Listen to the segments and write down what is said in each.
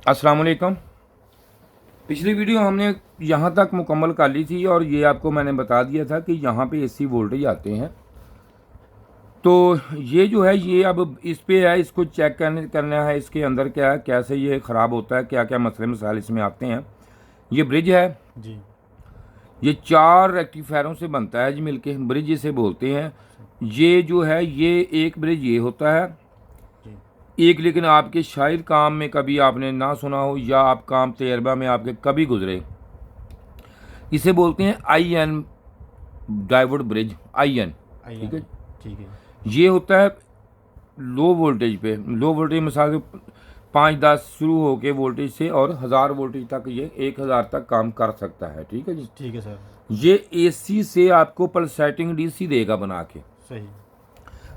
अस्सलाम वालेकुम। पिछली वीडियो हमने यहाँ तक मुकम्मल कर ली थी और ये आपको मैंने बता दिया था कि यहाँ पे एसी वोल्टेज आते हैं। तो ये जो है ये अब इस पे है, इसको चेक करना है इसके अंदर क्या है, कैसे ये ख़राब होता है, क्या क्या मसले मसाइल इसमें आते हैं। ये ब्रिज है जी। ये 4 रेक्टिफायरों से बनता है जी, मिलके ब्रिज इसे बोलते हैं। ये जो है ये एक ब्रिज ये होता है जी। एक, लेकिन आपके शायद काम में कभी आपने ना सुना हो या आप काम तजर्बा में आपके कभी गुजरे। इसे बोलते हैं आई एन डाइवर्ट ब्रिज, आई एन। ठीक है, ठीक है। ये होता है लो वोल्टेज पे। लो वोल्टेज मिसाल के 5-10 शुरू होके वोल्टेज से और 1000 वोल्टेज तक, ये 1000 तक काम कर सकता है। ठीक है जी। ठीक है सर। ये एसी से आपको पल्सेटिंग डीसी देगा बना के। सही।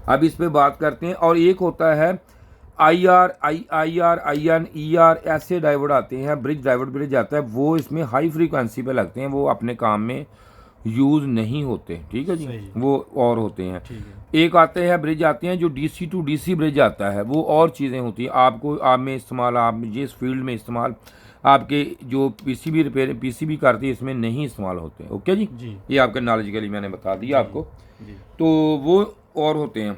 अब इस पे बात करते हैं। और एक होता है I R, I N, E R, ऐसे डाइवर्ट आते हैं। ब्रिज डाइवर्ट ब्रिज आता है, वो इसमें हाई फ्रीक्वेंसी पे लगते हैं, वो अपने काम में यूज़ नहीं होते। ठीक है जी, सही। वो और होते हैं। ठीक है। एक आते हैं ब्रिज आते हैं जो डीसी टू डीसी ब्रिज आता है, वो और चीज़ें होती हैं आपको आप में इस्तेमाल, आप जिस फील्ड में इस्तेमाल आपके जो पीसीबी रिपेयर पीसीबी करती है इसमें नहीं इस्तेमाल होते। ओके जी, जी। ये आपके नॉलेज के लिए मैंने बता दिया जी। आपको। जी। तो वो और होते हैं।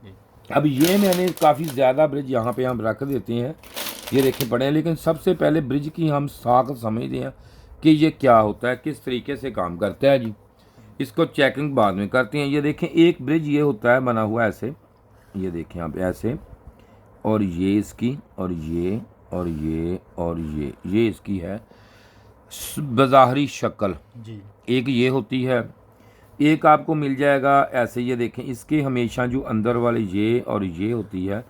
जी। अब ये मैंने काफ़ी ज़्यादा ब्रिज यहाँ पे हम रख देते हैं, ये देखें पड़े हैं। लेकिन सबसे पहले ब्रिज की हम साख समझते हैं कि ये क्या होता है, किस तरीके से काम करता है जी। इसको चेकिंग बाद में करते हैं। ये देखें एक ब्रिज ये होता है बना हुआ ऐसे, ये देखें आप ऐसे, और ये इसकी और ये और ये और ये इसकी है बज़ाहरी शक्ल। जी। एक ये होती है, एक आपको मिल जाएगा ऐसे। ये देखें इसके हमेशा जो अंदर वाले ये और ये होती है,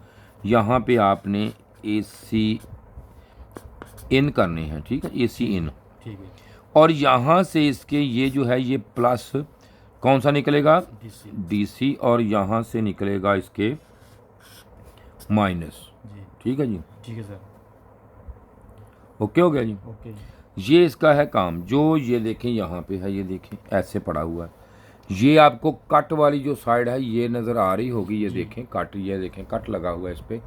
यहाँ पे आपने एसी इन करने हैं। ठीक है, एसी इन। ठीक है। और यहाँ से इसके ये जो है ये प्लस कौन सा निकलेगा, डीसी। डीसी, और यहाँ से निकलेगा इसके माइनस। जी। ठीक है जी, ठीक है सर। ओके हो गया जी। ओके। ये इसका है काम। जो ये देखें यहाँ पे है, ये देखें ऐसे पड़ा हुआ है। ये आपको कट वाली जो साइड है ये नज़र आ रही होगी, ये देखें कट, ये देखें कट लगा हुआ है इस पर।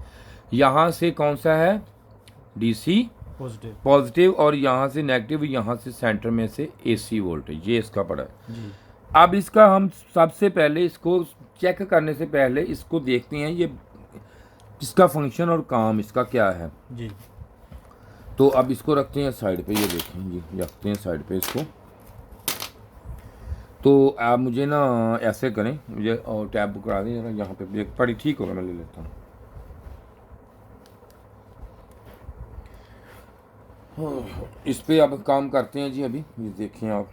यहाँ से कौन सा है, डीसी पॉजिटिव। पॉजिटिव, और यहाँ से नेगेटिव, यहाँ से सेंटर में से एसी वोल्टेज, ये इसका पड़ा है। जी। अब इसका हम सबसे पहले इसको चेक करने से पहले इसको देखते हैं ये इसका फंक्शन और काम इसका क्या है। जी। तो अब इसको रखते हैं साइड पे, ये देखें जी, रखते हैं साइड पे इसको। तो आप मुझे ना ऐसे करें, मुझे और टैब बुक करा दें जरा, यहाँ पे पड़ी ठीक होगा, मैं ले लेता हूँ। इस पे अब काम करते हैं जी। अभी ये देखें आप,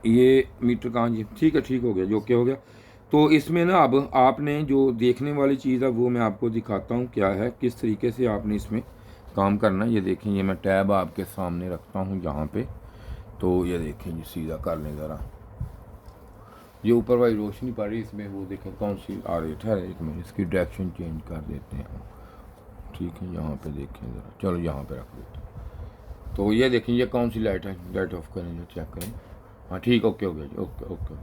ये मीटर कहाँ जी, ठीक है, ठीक हो गया, जो क्या हो गया। तो इसमें ना अब आपने जो देखने वाली चीज़ है वो मैं आपको दिखाता हूँ क्या है, किस तरीके से आपने इसमें काम करना है। ये देखें, ये मैं टैब आपके सामने रखता हूँ यहाँ पे। तो ये देखें जी, सीधा कर लें ज़रा, ये ऊपर वाली रोशनी पड़ रही है इसमें, वो देखें कौन सी आ रही है। ठहरे एक मिनट, इसकी डायरेक्शन चेंज कर देते हैं। ठीक है, यहाँ पे देखें ज़रा, चलो यहाँ पे रख देते हैं। तो ये देखें ये कौन सी लाइट है, लाइट ऑफ करें, चेक करें। हाँ ठीक, ओके हो गया जी, ओके ओके।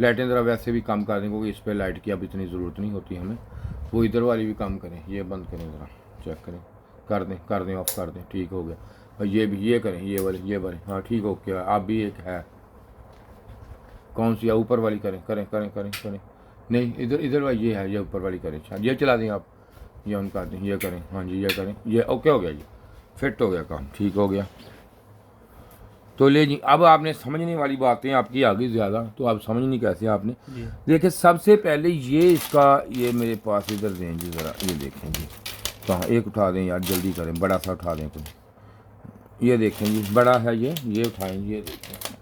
लाइटें ज़रा वैसे भी कम कर दें क्योंकि इस पर लाइट की अब इतनी ज़रूरत नहीं होती हमें। वो इधर वाली भी कम करें, ये बंद करें ज़रा, चेक करें, कर दें ऑफ कर दें, ठीक हो गया। और ये भी ये करें, ये वाली, हाँ ठीक, ओके। आप भी एक है, कौन सी है, ऊपर वाली करें, नहीं इधर इधर वाली ये है, ये ऊपर वाली करें। अच्छा ये चला दें आप, ये ऑन कर दें, ये करें, हाँ जी ये करें, ये ओके हो गया जी, फिट हो गया काम, ठीक हो गया। तो ले जी, अब आपने समझने वाली बातें आपकी आ गई ज़्यादा, तो आप समझनी कैसे आपने। देखिए सबसे पहले ये इसका, ये मेरे पास इधर दें जी ज़रा, ये देखें जी, कहाँ एक उठा दें यार, जल्दी करें, बड़ा सा उठा दें कोई। ये देखें जी, बड़ा है ये उठाएं, ये देखें,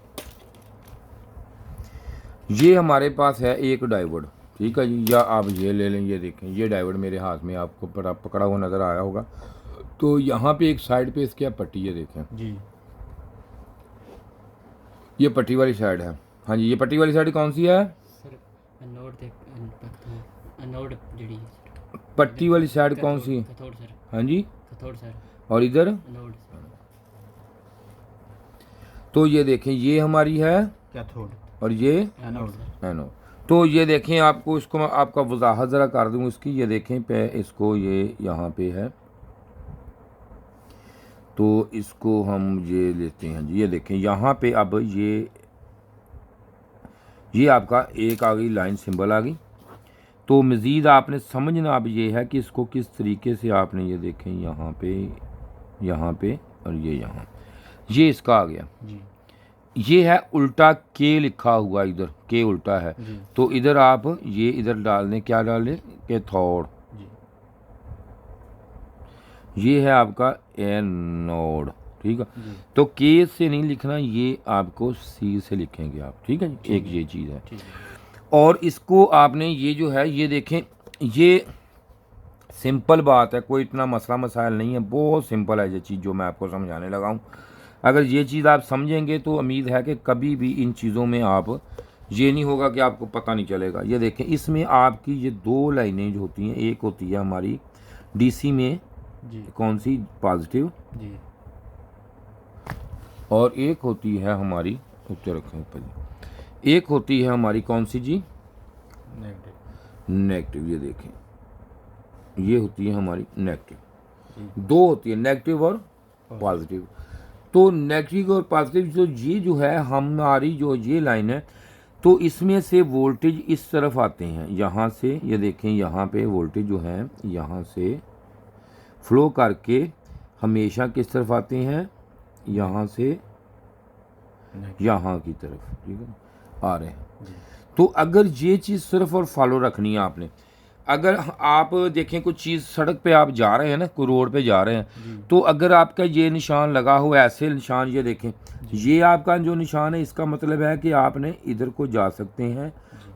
ये हमारे पास है एक डाइवर्ड। ठीक है जी, या आप ये ले लें, ये देखें ये डाइवर्ड मेरे हाथ में आपको पकड़ा हुआ नज़र आया होगा। तो यहाँ पे एक साइड पे इसके पट्टी, ये देखें जी। ये पट्टी वाली साइड है। हाँ जी, ये पट्टी वाली साइड कौन सी है सर अनोड देख अनोड जड़ी पट्टी वाली साइड कौन सी है? Cathode sir. हाँ जी, कथोड़ सर। और इधर अनोड तो ये देखें ये हमारी है कैथोड, और ये एनोड। एनोड। तो ये देखें, आपको इसको मैं आपका वजाहत ज़रा कर दूँ इसकी। ये देखें पे इसको, ये यहाँ पे है, तो इसको हम ये लेते हैं जी। ये देखें यहाँ पे अब ये आपका एक आ गई लाइन, सिंबल आ गई। तो मज़ीद आपने समझना अब ये है कि इसको किस तरीके से आपने, ये देखें यहाँ पे और ये यहाँ, ये इसका आ गया। जी ये है उल्टा के लिखा हुआ, इधर के उल्टा है, जी तो इधर आप ये इधर डाल दें, क्या डाल दें, कैथोड। जी ये है आपका एनोड, ठीक है। जी तो के से नहीं लिखना, ये आपको सी से लिखेंगे आप, ठीक है जी। एक ये चीज़ है। ठीक है। और इसको आपने ये जो है, ये देखें, ये सिंपल बात है, कोई इतना मसला मसाइल नहीं है, बहुत सिंपल है ये चीज़ जो मैं आपको समझाने लगा हूँ। अगर ये चीज़ आप समझेंगे तो उम्मीद है कि कभी भी इन चीज़ों में आप, ये नहीं होगा कि आपको पता नहीं चलेगा। ये देखें, इसमें आपकी ये दो लाइनें जो होती हैं, एक होती है हमारी डीसी में, जी कौन सी, पॉजिटिव, जी और एक होती है हमारी, ऊपर रखें ऊपर जी, एक होती है हमारी कौन सी जी, नेगेटिव। नेगेटिव। ये देखें, ये होती है हमारी नेगेटिव। जी दो होती है, नेगेटिव और पॉजिटिव। तो नेगेटिव और पॉजिटिव जो ये जो है हमारी जो ये लाइन है, तो इसमें से वोल्टेज इस तरफ आते हैं, यहाँ से। ये देखें यहाँ पे वोल्टेज जो है यहाँ से फ्लो करके हमेशा किस तरफ आते हैं, यहाँ से यहाँ की तरफ, ठीक है, आ रहे हैं। जी तो अगर ये चीज़ सिर्फ और फॉलो रखनी है आपने, अगर आप देखें कुछ चीज़ सड़क पे आप जा रहे हैं ना, कोई रोड पे जा रहे हैं, तो अगर आपका ये निशान लगा हुआ है, ऐसे निशान, ये देखें, ये आपका जो निशान है, इसका मतलब है कि आपने इधर को जा सकते हैं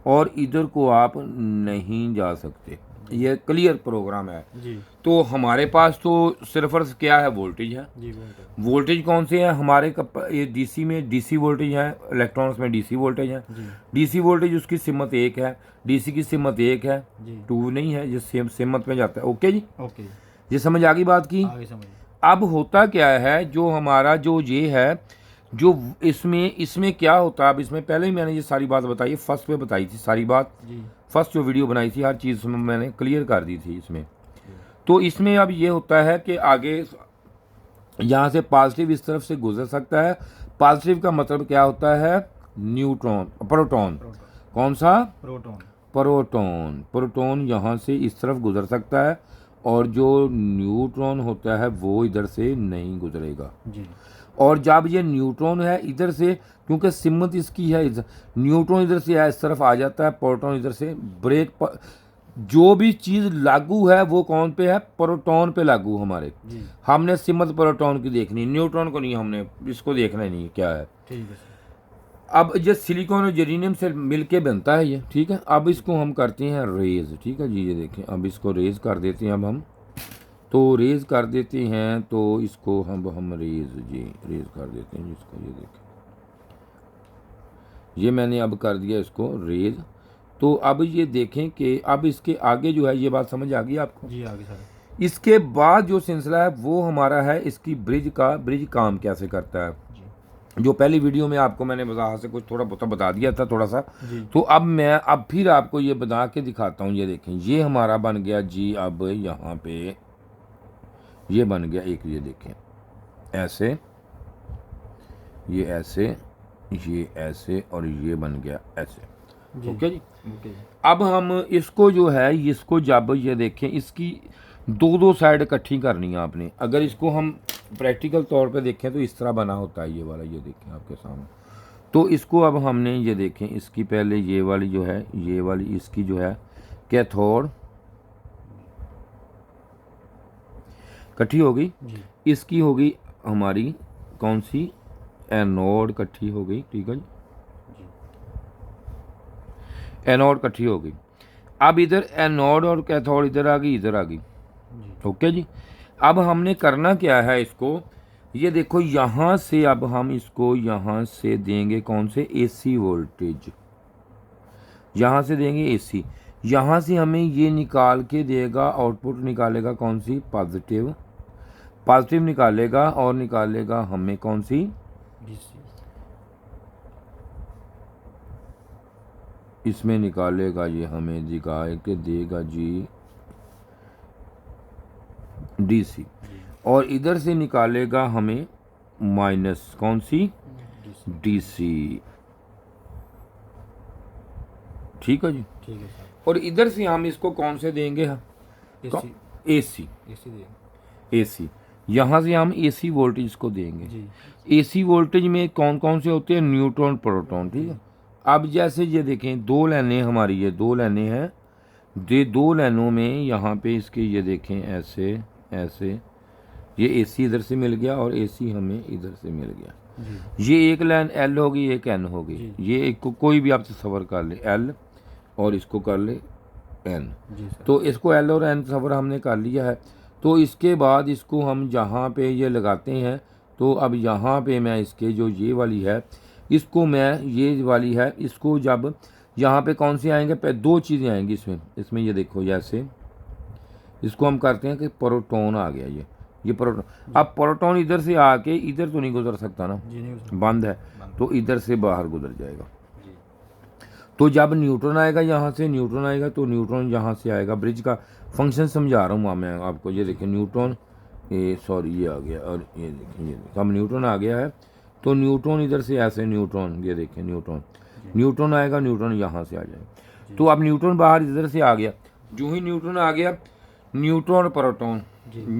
और इधर को आप नहीं जा सकते। ये क्लियर प्रोग्राम है। जी तो हमारे पास तो सिर्फ और क्या है, वोल्टेज है। जी वोल्टेज कौन से हैं हमारे ये डीसी में डीसी वोल्टेज है, इलेक्ट्रॉनिक्स में डीसी वोल्टेज है। जी डीसी वोल्टेज उसकी सिमत एक है, डीसी की सिमत एक है, जी 2 नहीं है, ये सेम सिमत में जाता है। ओके जी, ओके, ये समझ आ गई बात की। आगे समझिए। अब होता क्या है, जो हमारा जो ये है, जो इसमें क्या होता है, अब इसमें पहले ही मैंने ये सारी बात बताई, फर्स्ट पे बताई थी सारी बात, जी फर्स्ट जो वीडियो बनाई थी हर चीज़ में मैंने क्लियर कर दी थी इसमें। तो इसमें अब ये होता है कि आगे यहाँ से पॉजिटिव इस तरफ से गुजर सकता है। पॉजिटिव का मतलब क्या होता है, न्यूट्रॉन, प्रोटॉन। कौन सा, प्रोटॉन। प्रोटॉन। प्रोटॉन यहाँ से इस तरफ गुजर सकता है, और जो न्यूट्रॉन होता है वो इधर से नहीं गुजरेगा। जी और जब ये न्यूट्रॉन है इधर से, क्योंकि सिमत इसकी है, न्यूट्रॉन इधर से इस तरफ आ जाता है, प्रोटॉन इधर से ब्रेक पर, जो भी चीज़ लागू है वो कौन पे है, प्रोटॉन पे लागू हमारे। जी हमने सिमत प्रोटॉन की देखनी, न्यूट्रॉन को नहीं, हमने इसको देखना ही नहीं क्या है। ठीक है सर। अब ये सिलिकॉन और जेरिनियम से मिलके बनता है ये, ठीक है। अब इसको हम करते हैं रेज, ठीक है जी। ये देखें, अब इसको रेज कर देते हैं। अब हम तो रेज कर देते हैं, तो इसको हम रेज कर देते हैं इसको। ये देखें, ये मैंने अब कर दिया इसको रेज। तो अब ये देखें कि अब इसके आगे जो है, ये बात समझ आ गई आपको। जी आगे सर। इसके बाद जो सिलसिला है वो हमारा है इसकी ब्रिज काम कैसे करता है, जी जो पहली वीडियो में आपको मैंने वजाहत से कुछ थोड़ा बहुत बता दिया था थोड़ा सा। जी तो अब मैं अब फिर आपको ये बता के दिखाता हूँ। ये देखें, ये हमारा बन गया जी। अब यहाँ पे ये बन गया एक, ये देखें, ऐसे, ये ऐसे, ये ऐसे, और ये बन गया ऐसे। जी ओके जी। ओके जी। अब हम इसको जो है, इसको जब ये देखें, इसकी दो साइड इकट्ठी करनी है आपने। अगर इसको हम प्रैक्टिकल तौर पे देखें तो इस तरह बना होता है ये वाला, ये देखें आपके सामने। तो इसको अब हमने ये देखें, इसकी पहले ये वाली जो है, ये वाली इसकी जो है कैथोड इकट्ठी हो गई, जी इसकी होगी हमारी कौन सी, एनोड इकट्ठी हो गई, ठीक है जी। जी एनोड इकट्ठी हो गई। अब इधर एनोड और कैथोड इधर आ गई, इधर आ गई। जी ओके जी। अब हमने करना क्या है इसको, ये देखो, यहाँ से अब हम इसको यहाँ से देंगे कौन से, एसी वोल्टेज, यहाँ से देंगे एसी। यहाँ से हमें ये निकाल के देगा, आउटपुट निकालेगा कौन सी, पॉजिटिव निकालेगा, और निकालेगा हमें कौन सी, डीसी इसमें निकालेगा ये हमें दिखाए के देगा जी DC, जी और इधर से निकालेगा हमें माइनस कौन सी DC। ठीक है जी। ठीक है सर। और इधर से हम इसको कौन से देंगे AC AC AC देंगे AC, यहाँ से हम AC वोल्टेज को देंगे। जी AC वोल्टेज में कौन कौन से होते हैं, न्यूट्रॉन प्रोटॉन। ठीक है। अब जैसे ये देखें दो लाइनें हमारी, ये दो लाइनें हैं, ये दो लाइनों में यहाँ पे इसके ये देखें ऐसे ऐसे, ये AC इधर से मिल गया और AC हमें इधर से मिल गया। जी ये एक लाइन L होगी, एक N होगी। जी। ये एक को कोई भी आप तस्वर कर ले L और इसको कर ले N। जी सर। तो इसको L और N तस्वर हमने कर लिया है। तो इसके बाद इसको हम जहाँ पे ये लगाते हैं, तो अब यहाँ पे मैं इसके जो ये वाली है इसको मैं ये वाली है इसको जब यहाँ पे कौन सी आएंगे, पे दो चीज़ें आएंगी इसमें ये देखो जैसे इसको हम करते हैं कि प्रोटॉन आ गया, ये प्रोटॉन। अब प्रोटॉन इधर से आके इधर तो नहीं गुजर सकता ना, जी नहीं सर। बंद है, बंद। तो इधर से बाहर गुजर जाएगा। जी तो जब न्यूट्रॉन आएगा यहाँ से, न्यूट्रॉन आएगा तो न्यूट्रॉन यहाँ से आएगा। ब्रिज का फंक्शन समझा रहा हूँ मैं आपको। ये देखिए न्यूट्रॉन, ये सॉरी ये आ गया, और ये देखिए अब न्यूट्रॉन आ गया है, तो न्यूट्रॉन इधर से ऐसे न्यूट्रॉन, ये देखिए न्यूट्रॉन आएगा, न्यूट्रॉन यहाँ से आ जाएगा। तो अब न्यूट्रॉन बाहर इधर से आ गया, जो ही न्यूट्रॉन आ गया, न्यूट्रॉन प्रोटॉन,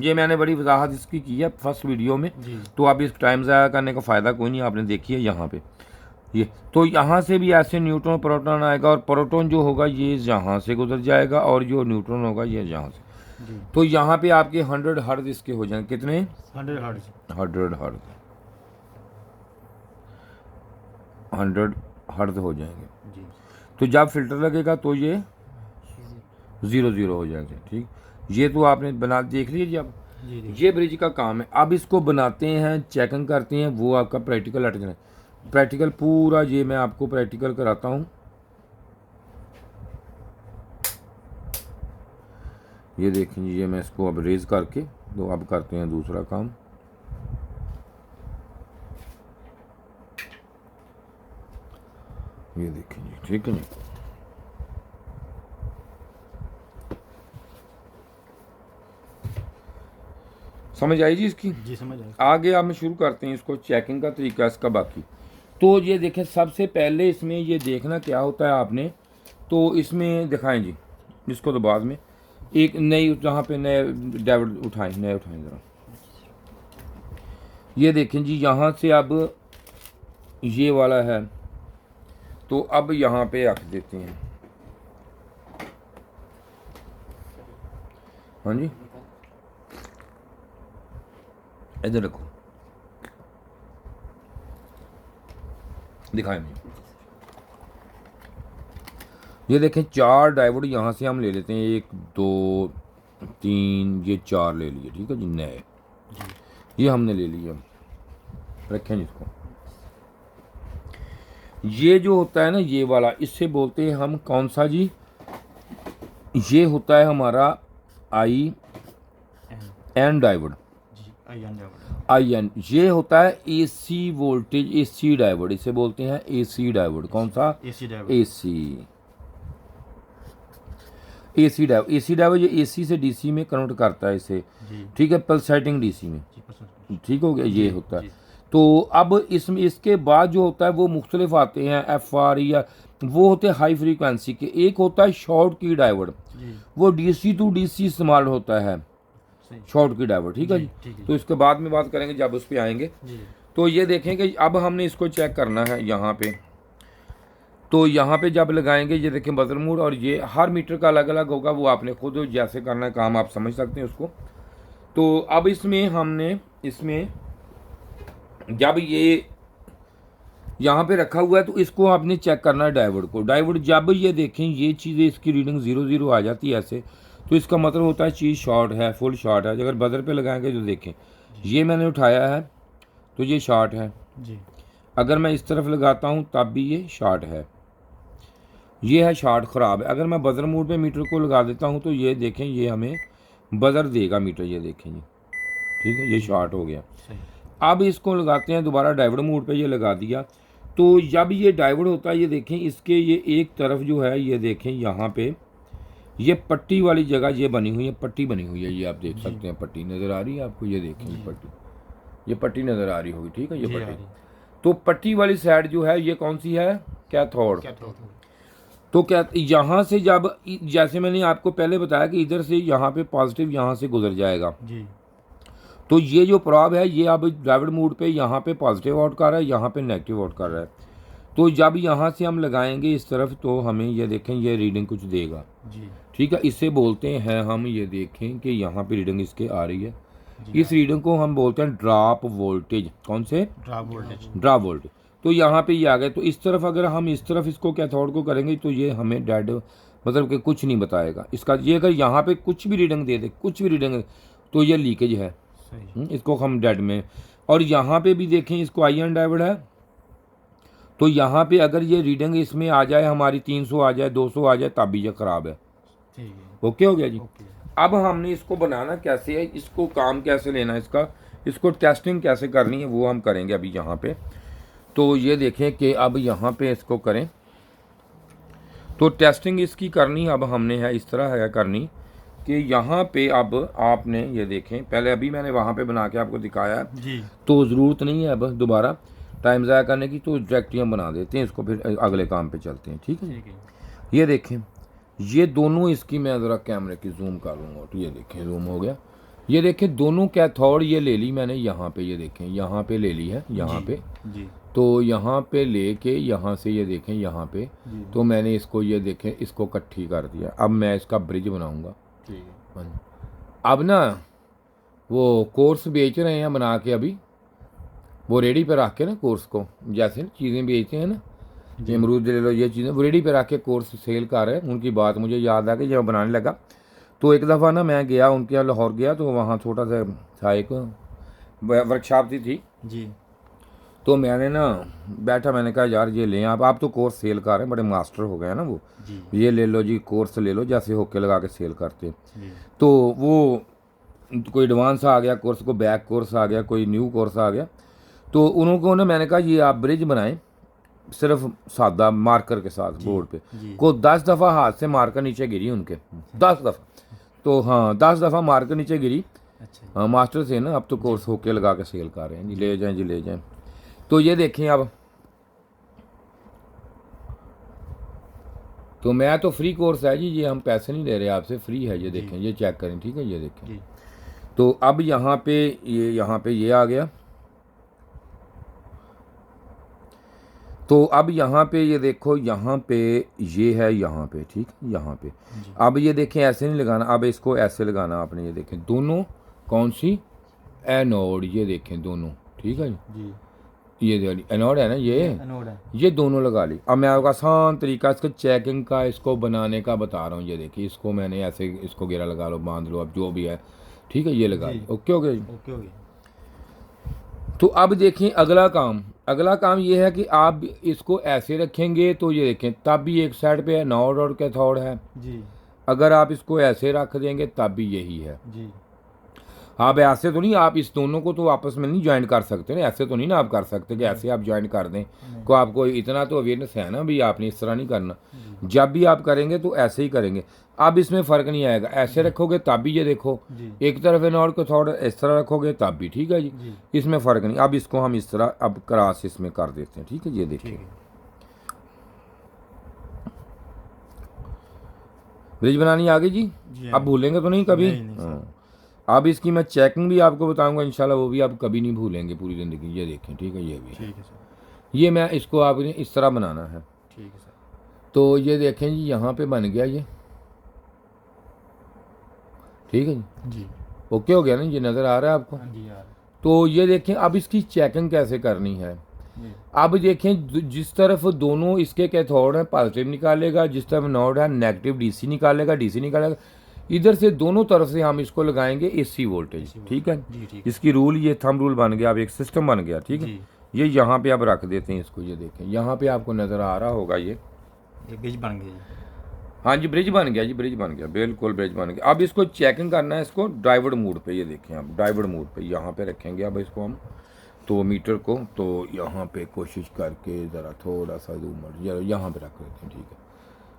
ये मैंने बड़ी वजाहत इसकी की है फर्स्ट वीडियो में, जी तो आप इस टाइम ज़ाया करने का फ़ायदा कोई नहीं, आपने देखी है यहाँ पे ये। तो यहाँ से भी ऐसे न्यूट्रॉन प्रोटॉन आएगा, और प्रोटॉन जो होगा ये यहाँ से गुजर जाएगा, और जो न्यूट्रॉन होगा ये यहाँ से। जी तो यहाँ पे आपके 100 हर्ट्ज इसके हो जाएंगे, कितने 100 हर्ट्ज 100 हर्ट्ज 100 हर्ट्ज हो जाएंगे। जी तो जब फिल्टर लगेगा तो ये 0 हो जाएंगे। ठीक, ये तो आपने बना देख लीजिए। अब जी जी ये ब्रिज का काम है। अब इसको बनाते हैं, चेकिंग करते हैं, वो आपका प्रैक्टिकल अटकना है। प्रैक्टिकल पूरा ये मैं आपको प्रैक्टिकल कराता हूँ। ये देखें ये मैं इसको अब रेज करके, तो अब करते हैं दूसरा काम। ये देखें जी, ठीक है जी। समझ आई जी इसकी। जी समझ आया। आगे आप में शुरू करते हैं इसको, चेकिंग का तरीका इसका बाकी। तो ये देखें, सबसे पहले इसमें ये देखना क्या होता है आपने, तो इसमें दिखाएं जी इसको, तो बाद में एक नई जहाँ पे नए डायोड उठाएं ज़रा। ये देखें जी, यहाँ से अब ये वाला है, तो अब यहाँ पे रख देते हैं। हाँ जी, इधर रखो, दिखाएं मुझे। ये देखें 4 डायोड यहाँ से हम ले लेते हैं, 1 2 3, ये 4 ले लिए। ठीक है जी, नए ये हमने ले लिया, रखें इसको। ये जो होता है ना ये वाला, इससे बोलते हैं हम कौन सा जी, ये होता है हमारा IN डायोड। जी IN डायोड। IN ये होता है AC वोल्टेज, AC डायोड, इसे बोलते हैं AC डायोड। कौन सा? AC diode. AC diode. AC diode ये AC से DC में कन्वर्ट करता है इसे। जी ठीक है, पल्सेटिंग DC में। जी पसंद। ठीक हो गया, ये जी, होता है। जी। तो अब इसमें इसके बाद जो होता है वो मुख्तलिफ आते हैं, FR या वो होते हैं हाई फ्रीक्वेंसी के। एक होता है शॉर्ट की डायोड, जी वो DC टू DC इस्तेमाल होता है, सही। शॉर्ट की डायोड। ठीक है जी, जी, ठीक है। तो इसके बाद में बात करेंगे जब उस पर आएंगे। जी तो ये देखें कि अब हमने इसको चेक करना है यहाँ पे। तो यहाँ पे जब लगाएंगे, ये देखें बजर मोड, और ये हर मीटर का अलग अलग होगा, वो आपने खुद जैसे करना है काम आप समझ सकते हैं उसको। तो अब इसमें हमने जब ये यहाँ पे रखा हुआ है, तो इसको आपने चेक करना है डायोड को। डायोड जब ये देखें ये चीज़ें इसकी रीडिंग 0 आ जाती है ऐसे, तो इसका मतलब होता है चीज़ शॉर्ट है, फुल शॉर्ट है। अगर बजर पे लगाएंगे तो देखें ये मैंने उठाया है तो ये शॉर्ट है, जी अगर मैं इस तरफ लगाता हूँ तब भी ये शॉर्ट है, ये है शॉर्ट ख़राब है। अगर मैं बजर मोड पे मीटर को लगा देता हूँ तो ये देखें ये हमें बजर देगा मीटर, ये देखें जी। ठीक है, ये शॉर्ट हो गया। सही। अब इसको लगाते हैं दोबारा डायोड मोड पे, ये लगा दिया तो जब ये डाइवर्ट होता है, ये देखें इसके ये एक तरफ जो है, ये देखें यहाँ पे ये पट्टी वाली जगह ये बनी हुई है, पट्टी बनी हुई है, ये आप देख सकते हैं, पट्टी नज़र आ रही है आपको, ये देखें ये पट्टी नज़र आ रही होगी, ठीक है, ये जी, आ पट्टी। रही। तो पट्टी वाली साइड जो है ये कौन सी है, कैथोड। कैथोड। तो क्या यहाँ से जब, जैसे मैंने आपको पहले बताया कि इधर से यहाँ पे पॉजिटिव यहाँ से गुजर जाएगा, जी तो ये जो प्रॉब है ये अब डाइवर्ट मोड पे यहाँ पे पॉजिटिव आउट कर रहा है, यहाँ पे नेगेटिव आउट कर रहा है। तो जब यहाँ से हम लगाएंगे इस तरफ, तो हमें ये देखें ये रीडिंग कुछ देगा, जी ठीक है। इससे बोलते हैं हम, ये देखें कि यहाँ पे रीडिंग इसके आ रही है, जी। इस रीडिंग को हम बोलते हैं ड्रॉप वोल्टेज। कौन से, ड्रॉप वोल्टेज। Drop voltage. तो यहाँ पे ये आ गए। तो इस तरफ अगर हम इस तरफ इसको कैथोड को करेंगे तो ये हमें डेड मतलब कि कुछ नहीं बताएगा इसका। ये अगर यहाँ पे कुछ भी रीडिंग दे दे, कुछ भी रीडिंग, तो ये लीकेज है, सही। इसको हम डेड में। और यहाँ पे भी देखें इसको आयन डायोड है, तो यहाँ पे अगर ये रीडिंग इसमें आ जाए हमारी 300 आ जाए, 200 आ जाए, तब भी ये ख़राब है। ठीक है। ओके हो गया जी। ओके। अब हमने इसको बनाना कैसे है, इसको काम कैसे लेना है इसका, इसको टेस्टिंग कैसे करनी है, वो हम करेंगे अभी यहाँ पे। तो ये देखें कि अब यहाँ पे इसको करें, तो टेस्टिंग इसकी करनी अब हमने है इस तरह है करनी कि यहाँ पे अब आपने ये देखें, पहले अभी मैंने वहाँ पे बना के आपको दिखाया है, जी तो ज़रूरत नहीं है अब दोबारा टाइम ज़ाया करने की, तो डायरेक्ट हम बना देते हैं इसको, फिर अगले काम पे चलते हैं, ठीक है। ठीक है। ये देखें, ये दोनों इसकी मैं ज़रा कैमरे की जूम कर लूँगा, तो ये देखें जूम हो गया। ये देखें दोनों कैथोड ये ले ली मैंने यहाँ पे, ये देखें यहाँ पे ले ली है, यहाँ जी, पे, जी तो यहाँ पे लेके यहाँ से ये देखें यहाँ पे, जी। तो मैंने इसको ये देखें इसको इकट्ठी कर दिया। अब मैं इसका ब्रिज बनाऊँगा। ठीक है। अब ना वो कोर्स बेच रहे हैं बना के, अभी वो रेडी पे रख के ना कोर्स को, जैसे चीज़ें बेचते हैं ना, ये अमरूद ले लो, ये चीज़ें वो रेडी पे रख के कोर्स सेल कर रहे हैं। उनकी बात मुझे याद आ गई जब बनाने लगा। तो एक दफ़ा ना मैं गया उनके यहाँ लाहौर गया, तो वहाँ छोटा सा था एक वर्कशॉप थी। जी तो मैंने ना बैठा, मैंने कहा यार ये लें आप तो कोर्स सेल कर रहे हैं, बड़े मास्टर हो गए हैं ना वो, जी ये ले लो जी कोर्स ले लो, जैसे होके लगा के सेल करते। जी। तो वो कोई एडवांस आ गया कोर्स को, बैक कोर्स आ गया, कोई न्यू कोर्स आ गया। तो उनको ना मैंने कहा ये आप ब्रिज बनाएं सिर्फ सादा मार्कर के साथ बोर्ड पे, जी। को 10 दफ़ा हाथ से मार्कर नीचे गिरी उनके, 10 दफ़ा। तो हाँ 10 दफ़ा मार्कर नीचे गिरी। अच्छा। हाँ मास्टर से ना अब तो कोर्स होके लगा के सेल कर रहे हैं जी, ले जाएं जी ले जाएं। तो ये देखें अब, तो मैं तो फ्री कोर्स है जी, ये हम पैसे नहीं ले रहे आपसे, फ्री है। ये देखें, ये चेक करें, ठीक है, ये देखें। जी तो अब यहाँ पे ये आ गया। तो अब यहाँ पे ये देखो, यहाँ पे ये है, यहाँ पे ठीक है, यहाँ पे। अब ये देखें ऐसे नहीं लगाना, अब इसको ऐसे लगाना आपने। ये देखें दोनों कौन सी एनोड, ये देखें दोनों, ठीक है जी। ये एनोड है ना, ये एनोड है। ये दोनों लगा ली। अब मैं आपको आसान तरीका इसका चेकिंग का इसको बनाने का बता रहा हूँ। ये देखिए इसको मैंने ऐसे इसको घेरा लगा लो, बांध लो, अब जो भी है ठीक है, ये लगा ली। ओके हो गया जी। ओके हो गया। तो अब देखें अगला काम ये है कि आप इसको ऐसे रखेंगे, तो ये देखें तब भी एक साइड पे एनोड और कैथोड है। जी अगर आप इसको ऐसे रख देंगे तब भी यही है। जी। आप ऐसे तो नहीं, आप इस दोनों को तो आपस में नहीं ज्वाइन कर सकते ना, ऐसे तो नहीं ना आप कर सकते कि ऐसे आप ज्वाइन कर दें। को आपको इतना तो अवेयरनेस है ना भी, आपने इस तरह नहीं करना। जब भी आप करेंगे तो ऐसे ही करेंगे। अब इसमें फ़र्क नहीं आएगा, ऐसे रखोगे तब भी ये देखो जी। एक तरफ एनोड को थोड़ा इस तरह रखोगे तब भी, ठीक है जी, जी। इसमें फ़र्क नहीं। अब इसको हम इस तरह अब क्रॉस इसमें कर देते हैं, ठीक है, ये देखिए ठीक है। ब्रिज बनानी आ गई जी। जी अब भूलेंगे तो नहीं कभी। नहीं, सर। हाँ। अब इसकी मैं चेकिंग भी आपको बताऊंगा इंशाल्लाह, वो भी आप कभी नहीं भूलेंगे पूरी ज़िंदगी। ये देखें, ठीक है, ये भी ठीक है सर। ये मैं इसको आपने इस तरह बनाना है। ठीक है सर। तो ये देखें जी, यहाँ पे बन गया ये, ठीक है जी, जी। ओके हो गया ना, ये नज़र आ रहा है आपको। हाँ जी यार। तो ये देखें अब इसकी चेकिंग कैसे करनी है। जी अब देखें जिस तरफ दोनों इसके कैथोड हैं पॉजिटिव निकालेगा, जिस तरफ नोड है नेगेटिव डीसी निकालेगा, डीसी निकालेगा। इधर से दोनों तरफ से हम इसको लगाएंगे एसी वोल्टेज, ठीक है। जी। ठीक। इसकी रूल ये थंब रूल बन गया, अब एक सिस्टम बन गया, ठीक है। जी। ये यहाँ पे अब रख देते हैं इसको। ये देखें यहाँ पे आपको नज़र आ रहा होगा ये ब्रिज बन गई। हाँ जी, ब्रिज बन गया जी, ब्रिज बन गया, बिल्कुल ब्रिज बन गया। अब इसको चेकिंग करना है, इसको डाइवर्ट मोड पे। ये देखें आप डाइवर्ट मोड पे यहाँ पे रखेंगे अब इसको हम। तो मीटर को तो यहाँ पे कोशिश करके ज़रा थोड़ा सा जूम यहाँ पे रख लेते हैं, ठीक है।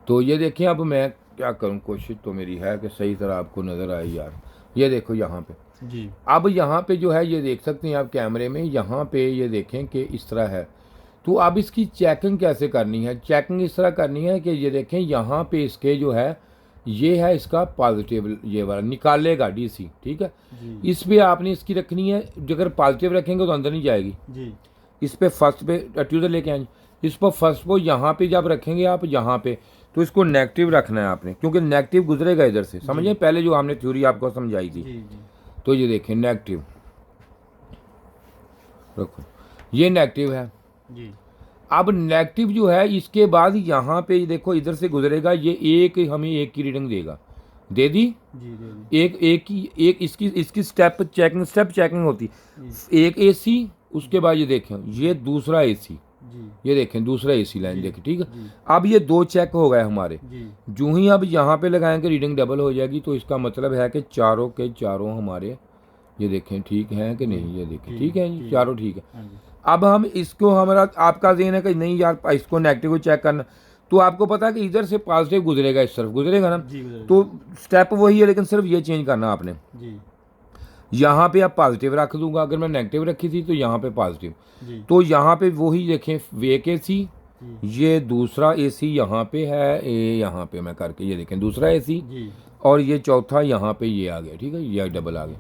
तो ये देखिए अब मैं क्या करूँ, कोशिश तो मेरी है कि सही तरह आपको नज़र आए यार। ये देखो यहाँ पे जी अब यहाँ पे जो है ये देख सकते हैं आप कैमरे में, यहाँ पे ये देखें कि इस तरह है। तो अब इसकी चेकिंग कैसे करनी है? चेकिंग इस तरह करनी है कि ये देखें यहाँ पे इसके जो है ये है इसका पॉजिटिव, ये वाला निकालेगा डीसी, ठीक है। जी इस पे आपने इसकी रखनी है, अगर पॉजिटिव रखेंगे तो अंदर नहीं जाएगी। जी इस पे फर्स्ट पे ट्यूजर लेके आएंगे, इस पर फर्स्ट को यहाँ पे जब रखेंगे आप यहाँ पे, तो इसको नेगेटिव रखना है आपने, क्योंकि नेगेटिव गुजरेगा इधर से, समझिए पहले जो हमने थ्योरी आपको समझाई थी। जी तो ये देखें नेगेटिव रखो, ये नेगेटिव है। जी अब नेगेटिव जो है इसके बाद यहाँ पे देखो इधर से गुजरेगा, ये एक हमें एक की रीडिंग देगा, दे दी जी जी एक इसकी स्टेप चेकिंग होती, एक एसी, उसके बाद ये देखें ये दूसरा एसी, जी ये देखें दूसरा एसी लाइन देखें, ठीक है। जी अब ये दो चेक हो गए हमारे, जी जो ही अब यहाँ पे लगाएंगे रीडिंग डबल हो जाएगी, तो इसका मतलब है कि चारों के चारों हमारे ये देखें ठीक है कि नहीं, ये देखें ठीक है जी, चारों ठीक है। हाँ जी अब हम इसको, हमारा आपका ज़हन है कि नहीं यार इसको नेगेटिव को चेक करना, तो आपको पता है कि इधर से पॉजिटिव गुजरेगा, इस तरफ गुजरेगा ना, जी गुजर तो स्टेप वही है, लेकिन सिर्फ ये चेंज करना आपने। जी यहाँ पे आप पॉजिटिव रख दूंगा, अगर मैं नेगेटिव रखी थी तो यहाँ पे पॉजिटिव, जी तो यहाँ पे वही देखें एक एसी, जी ये दूसरा एसी यहाँ पे है, यहाँ पे मैं करके ये देखें दूसरा एसी, जी और ये चौथा यहाँ पे ये आ गया, ठीक है, ये डबल आ गया,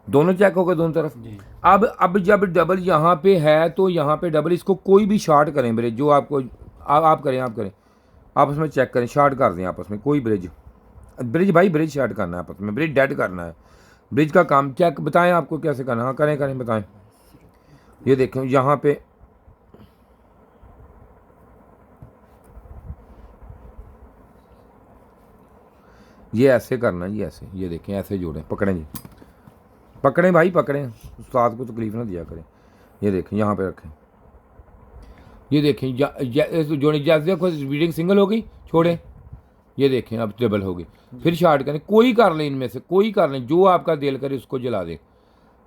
दोनों दोनों चेक हो गए दोनों तरफ। जी अब जब डबल यहाँ पे है तो यहाँ पे डबल, इसको कोई भी शॉर्ट करें ब्रिज, जो आपको आप करें आपस में चेक करें, शॉर्ट कर दें आपस में कोई ब्रिज भाई ब्रिज शॉर्ट करना है आपस में, ब्रिज डेड करना है, ब्रिज का काम चेक बताएं आपको कैसे करना। हाँ करें बताएं। ये देखें यहाँ पे ये ऐसे करना जी, ऐसे ये देखें ऐसे जोड़ें, पकड़ें जी, पकड़ें भाई पकड़ें, उस्ताद को तकलीफ ना दिया करें। ये देखें यहाँ पे रखें, ये देखें जोड़े, जैसे देखो रीडिंग सिंगल हो गई छोड़ें, ये देखें अब डबल हो गई, फिर शॉर्ट करें, कोई कर लें इनमें से, कोई कर लें जो आपका दिल करे उसको जला दें।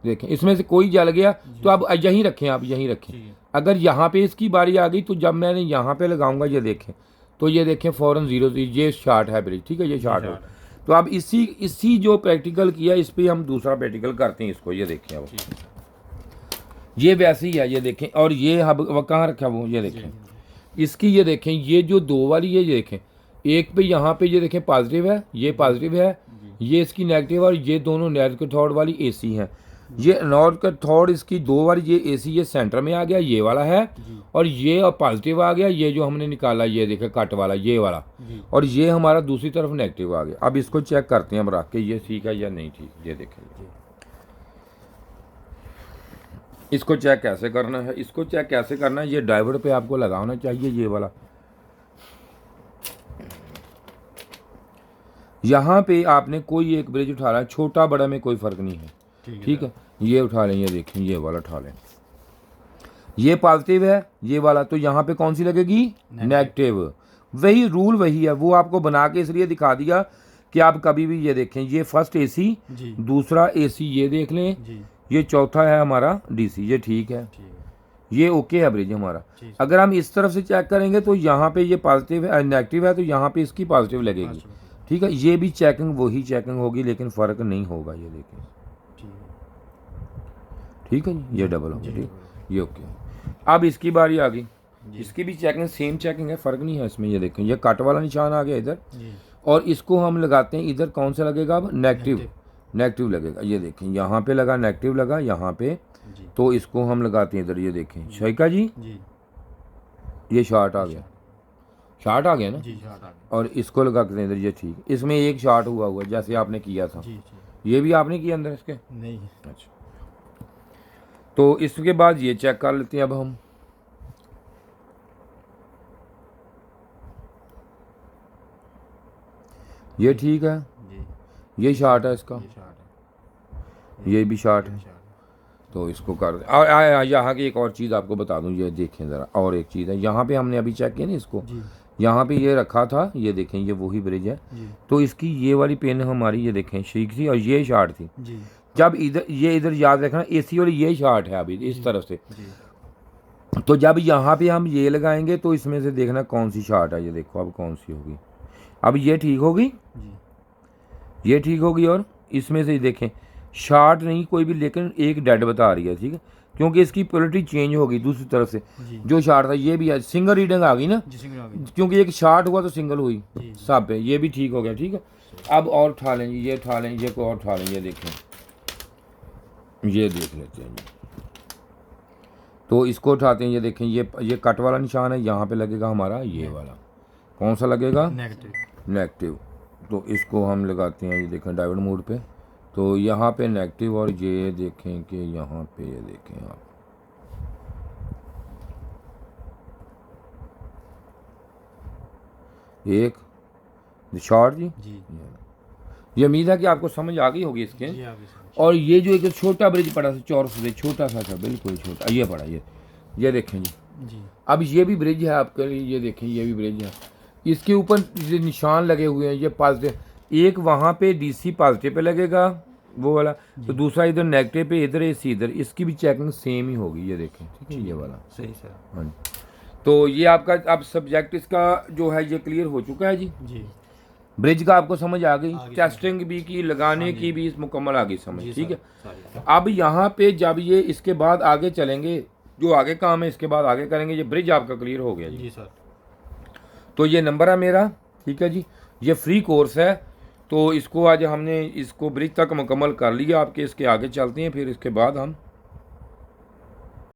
देखें इसमें से कोई जल गया तो अब यहीं रखें, आप यहीं रखें। अगर यहाँ पे इसकी बारी आ गई तो जब मैंने यहाँ पे लगाऊंगा ये देखें, तो ये देखें फ़ौरन जीरो, ये शॉर्ट है ब्रिज, ठीक है, ये शॉर्ट है। तो अब इसी जो प्रैक्टिकल किया इस पर हम दूसरा प्रैक्टिकल करते हैं इसको। ये देखें अब ये वैसे ही है, ये देखें, और ये अब कहाँ रखा वो, ये देखें इसकी, ये देखें ये जो दो वाली है, ये देखें एक पे यहाँ पे ये देखें पॉजिटिव है, ये पॉजिटिव है, ये इसकी नेगेटिव, और ये दोनों नॉर्थ कैथोड वाली एसी हैं। ये नॉर्थ कैथोड इसकी दो वाली ये एसी, ये सेंटर में आ गया, ये वाला है, और ये पॉजिटिव आ गया, ये जो हमने निकाला ये देखें कट वाला ये वाला, और ये हमारा दूसरी तरफ नेगेटिव आ गया। अब इसको चेक करते हैं हम रख के, ये ठीक है या नहीं ठीक। ये देखें इसको चेक कैसे करना है, इसको चेक कैसे करना है, ये डायोड पे आपको लगाना चाहिए ये वाला। यहाँ पे आपने कोई एक ब्रिज उठा रहा है, छोटा बड़ा में कोई फ़र्क नहीं है, ठीक है। ये उठा लें, ये देखें ये वाला उठा लें, ये पॉजिटिव है ये वाला, तो यहाँ पे कौन सी लगेगी, नेगेटिव। वही रूल वही है, वो आपको बना के इसलिए दिखा दिया कि आप कभी भी ये देखें, ये फर्स्ट एसी, दूसरा एसी ये देख लें, ये चौथा है हमारा डीसी, ये ठीक है, ये ओके है ब्रिज हमारा। अगर हम इस तरफ से चेक करेंगे तो यहाँ पे ये पॉजिटिव है नेगेटिव है, तो यहाँ पे इसकी पॉजिटिव लगेगी, ठीक है। ये भी चेकिंग वही चेकिंग होगी, लेकिन फ़र्क नहीं होगा, ये देखें ठीक है जी, ये डबल होगा, ठीक, ये ओके। अब इसकी बारी आ गई, इसकी भी चेकिंग सेम चेकिंग है, फ़र्क नहीं है इसमें। ये देखें ये कट वाला निशान आ गया इधर, और इसको हम लगाते हैं इधर, कौन सा लगेगा अब, नेगेटिव लगेगा। ये देखें यहाँ पे लगा नेगेटिव लगा यहाँ पे, तो इसको हम लगाते हैं इधर, ये देखें शाइका जी ये शॉर्ट आ गया, शॉर्ट आ गया ना, और इसको लगाते हैं इधर, ये ठीक, इसमें एक शॉर्ट हुआ जैसे आपने किया था, ये भी आपने किया अंदर इसके नहीं। अच्छा, तो इसके बाद ये चेक कर लेते हैं अब हम। ये ठीक है, ये शॉर्ट है इसका, ये भी शॉर्ट है, तो इसको कर दें। और यहाँ की एक और चीज़ आपको बता दूं, ये देखें ज़रा, और एक चीज़ है, यहाँ पे हमने अभी चेक किया ना इसको, यहाँ पे ये रखा था, ये देखें ये वही ब्रिज है, तो इसकी ये वाली पेन हमारी ये देखें ठीक थी और ये शॉर्ट थी, जब इधर याद रखना एसी वाली ये शार्ट है अभी इस तरफ से, जी तो जब यहाँ पे हम ये लगाएंगे तो इसमें से देखना कौन सी शार्ट है, ये देखो अब कौन सी होगी। अब ये ठीक होगी, जी ये ठीक होगी, और इसमें से देखें शार्ट नहीं कोई भी, लेकिन एक डेड बता रही है, ठीक है, क्योंकि इसकी पोलरिटी चेंज होगी दूसरी तरफ से। जी जो शार्ट था ये भी है, सिंगल रीडिंग आ गई ना, जी सिंगल आ गई। क्योंकि एक शार्ट हुआ तो सिंगल हुई जी सब पे, ये भी ठीक हो गया, ठीक है। अब और उठा लें जी, ये उठा लें, ये को और उठा लें, ये देखें, ये देख लेते हैं जी। तो इसको उठाते हैं, ये देखें, ये कट वाला निशान है, यहाँ पे लगेगा हमारा ये वाला, कौन सा लगेगा, नेगेटिव। नेगेटिव। तो इसको हम लगाते हैं, ये देखें डायोड मोड पे, तो यहाँ पे नेगेटिव, और ये देखें कि यहाँ पे ये देखें आप, एक शॉर्ट जी। जी ये उम्मीद है कि आपको समझ आ गई होगी इसके। जी आप इसे- और ये जो एक छोटा ब्रिज पड़ा था चौरस से, छोटा सा था बिल्कुल छोटा, ये पड़ा, ये देखें जी। जी अब ये भी ब्रिज है आपके लिए, ये देखें ये भी ब्रिज है, इसके ऊपर ये निशान लगे हुए हैं, ये पॉजिटिव, एक वहाँ पे डीसी पॉजिटिव पे लगेगा वो वाला, तो दूसरा इधर नेगेटिव पे, इधर एसी इधर, इसकी भी चेकिंग सेम ही होगी, ये देखें, ठीक है, ये वाला। सही सर। हाँ जी, तो ये आपका अब सब्जेक्ट इसका जो है ये क्लियर हो चुका है जी। जी ब्रिज का आपको समझ आ गई, आ गई टेस्टिंग भी की, लगाने की भी इस मुकम्मल आ गई समझ, जी ठीक है। सारी। अब यहाँ पे जब ये इसके बाद आगे चलेंगे, जो आगे काम है इसके बाद आगे करेंगे, ये ब्रिज आपका क्लियर हो गया जी। जी सर। तो ये नंबर है मेरा, ठीक है जी, ये फ्री कोर्स है, तो इसको आज हमने इसको ब्रिज तक मुकम्मल कर लिया आपके, इसके आगे चलते हैं, फिर इसके बाद हम